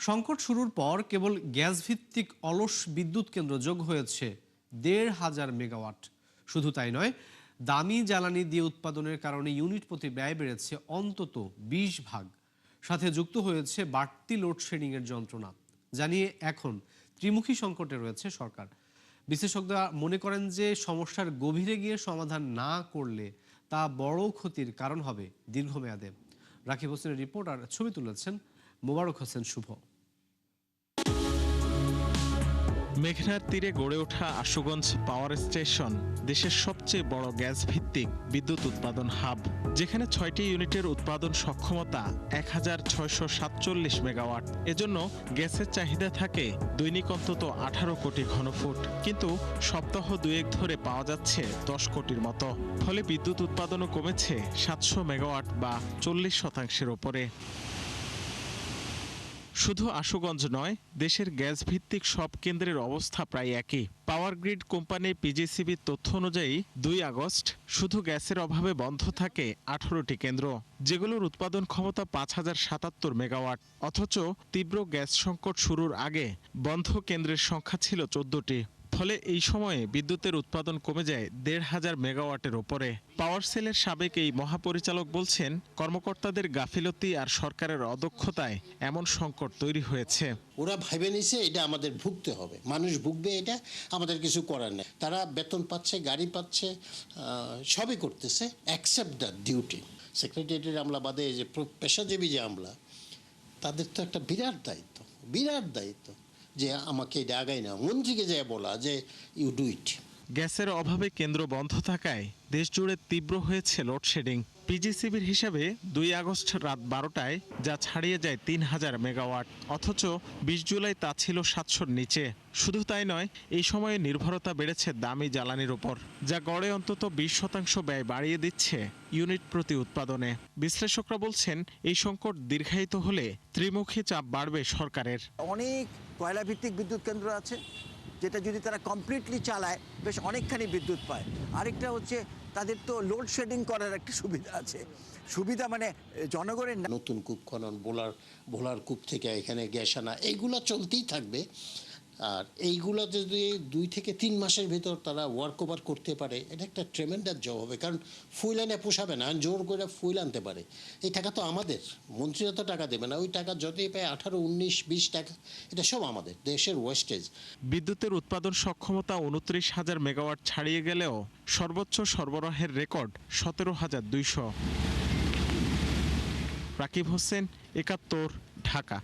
সংকট শুরুর পর কেবল গ্যাস ভিত্তিক অলস বিদ্যুৎ কেন্দ্র যোগ হয়েছে ১,৫০০ মেগাওয়াট। শুধু তাই নয়, দামি জ্বালানি দিয়ে উৎপাদনের কারণে ইউনিট প্রতি ব্যয় বেড়েছে অন্তত ২০ ভাগ। সাথে যুক্ত হয়েছে বাড়তি লোডশেডিংয়ের যন্ত্রণা। জানিয়ে এখন ত্রিমুখী সংকটে রয়েছে সরকার। বিশেষজ্ঞরা মনে করেন যে সমস্যার গভীরে গিয়ে সমাধান না করলে তা বড় ক্ষতির কারণ হবে দীর্ঘমেয়াদে। রাকিব হোসেনের রিপোর্ট আর ছবি তুলেছেন মোবারক হোসেন শুভ। মেঘনার তীরে গড়ে ওঠা আশুগঞ্জ পাওয়ার স্টেশন দেশের সবচেয়ে বড় গ্যাস ভিত্তিক বিদ্যুৎ উৎপাদন হাব, যেখানে ৬টি ইউনিটের উৎপাদন সক্ষমতা ১,৬৪৭ মেগাওয়াট। এজন্য গ্যাসের চাহিদা থাকে দৈনিক অন্তত ১৮ কোটি ঘনফুট, কিন্তু সপ্তাহ দুয়েক ধরে পাওয়া যাচ্ছে ১০ কোটির মতো। ফলে বিদ্যুৎ উৎপাদনও কমেছে ৭০০ মেগাওয়াট বা ৪০% ওপরে। শুধু আশুগঞ্জ নয়, দেশের গ্যাস ভিত্তিক সব কেন্দ্রের অবস্থা প্রায় একই। পাওয়ার গ্রিড কোম্পানি পিজিসিবির তথ্য অনুযায়ী ২ আগস্ট শুধু গ্যাসের অভাবে বন্ধ থাকে ১৮টি কেন্দ্র, যেগুলোর উৎপাদন ক্ষমতা ৫,০৭৭ মেগাওয়াট। অথচ তীব্র গ্যাস সংকট শুরুর আগে বন্ধ কেন্দ্রের সংখ্যা ছিল ১৪টি। ফলে এই সময়ে বিদ্যুতের উৎপাদন কমে যায় ১,৫০০ মেগাওয়াটের ওপরে। পাওয়ার সেলের সাবেক এই মহাপরিচালক বলছেন, কর্মকর্তাদের গাফিলতি আর সরকারের অদক্ষতায় এমন সংকট তৈরি হয়েছে। ওরা ভেবে নিছে এটা আমাদের ভুগতে হবে, মানুষ ভুগবে, এটা আমাদের কিছু করার নেই। তারা বেতন পাচ্ছে, গাড়ি পাচ্ছে, সবই করতেছে অ্যাকসেপ্ট দ্য ডিউটি। সেক্রেটারিয়েটের আমলা বাদে যে পেশাজীবী যে আমলা, তাদের তো একটা বিরাট দায়িত্ব যে আমাকে এটা আগাই না, মন্ত্রীকে যায় বলা যে ইউ ডু ইট। গ্যাসের অভাবে কেন্দ্র বন্ধ থাকায় দেশজুড়ে তীব্র হয়েছে লোডশেডিং। পিজিসিবির হিসাবে ২ আগস্ট রাত ১২টায় যা ছাড়িয়ে যায় ৩,০০০ মেগাওয়াট, অথচ ২০ জুলাই তা ছিল ৭০০-র নিচে। শুধু তাই নয়, এই সময়ে নির্ভরতা বেড়েছে দামি জ্বালানির উপর, যা গড়ে অন্তত ২০% ব্যয় বাড়িয়ে দিচ্ছে ইউনিট প্রতি উৎপাদনে। বিশ্লেষকরা বলছেন, এই সংকট দীর্ঘায়িত হলে ত্রিমুখী চাপ বাড়বে সরকারের। অনেক কয়লা ভিত্তিক বিদ্যুৎ কেন্দ্র আছে, যেটা যদি তারা কমপ্লিটলি চালায় বেশ অনেকখানি বিদ্যুৎ পায়। আরেকটা হচ্ছে তাদের তো লোডশেডিং করার একটা সুবিধা আছে। সুবিধা মানে জনগণের নতুন কূপ খনন, ভোলার কূপ থেকে এখানে গ্যাস আনা, এইগুলো চলতেই থাকবে। আর এইগুলোতে যদি ২ থেকে ৩ মাসের ভিতর তারা ওয়ার্ক ওভার করতে পারে, এটা একটা ট্রেমেন্ডাস জব হবে। কারণ ফুয়েল এনে পোষাবে না, জোর করে ফুয়েল আনতে পারে। এই টাকা তো আমাদের, মন্ত্রীরা তো টাকা দেবে না। ওই টাকা যতই পায় ১৮, ১৯, ২০ টাকা, এটা সব আমাদের দেশের ওয়েস্টেজ। বিদ্যুতের উৎপাদন সক্ষমতা ২৯,০০০ মেগাওয়াট ছাড়িয়ে গেলেও সর্বোচ্চ সরবরাহের রেকর্ড ১৭,২০০। রাকিব হোসেন, ৭১, ঢাকা।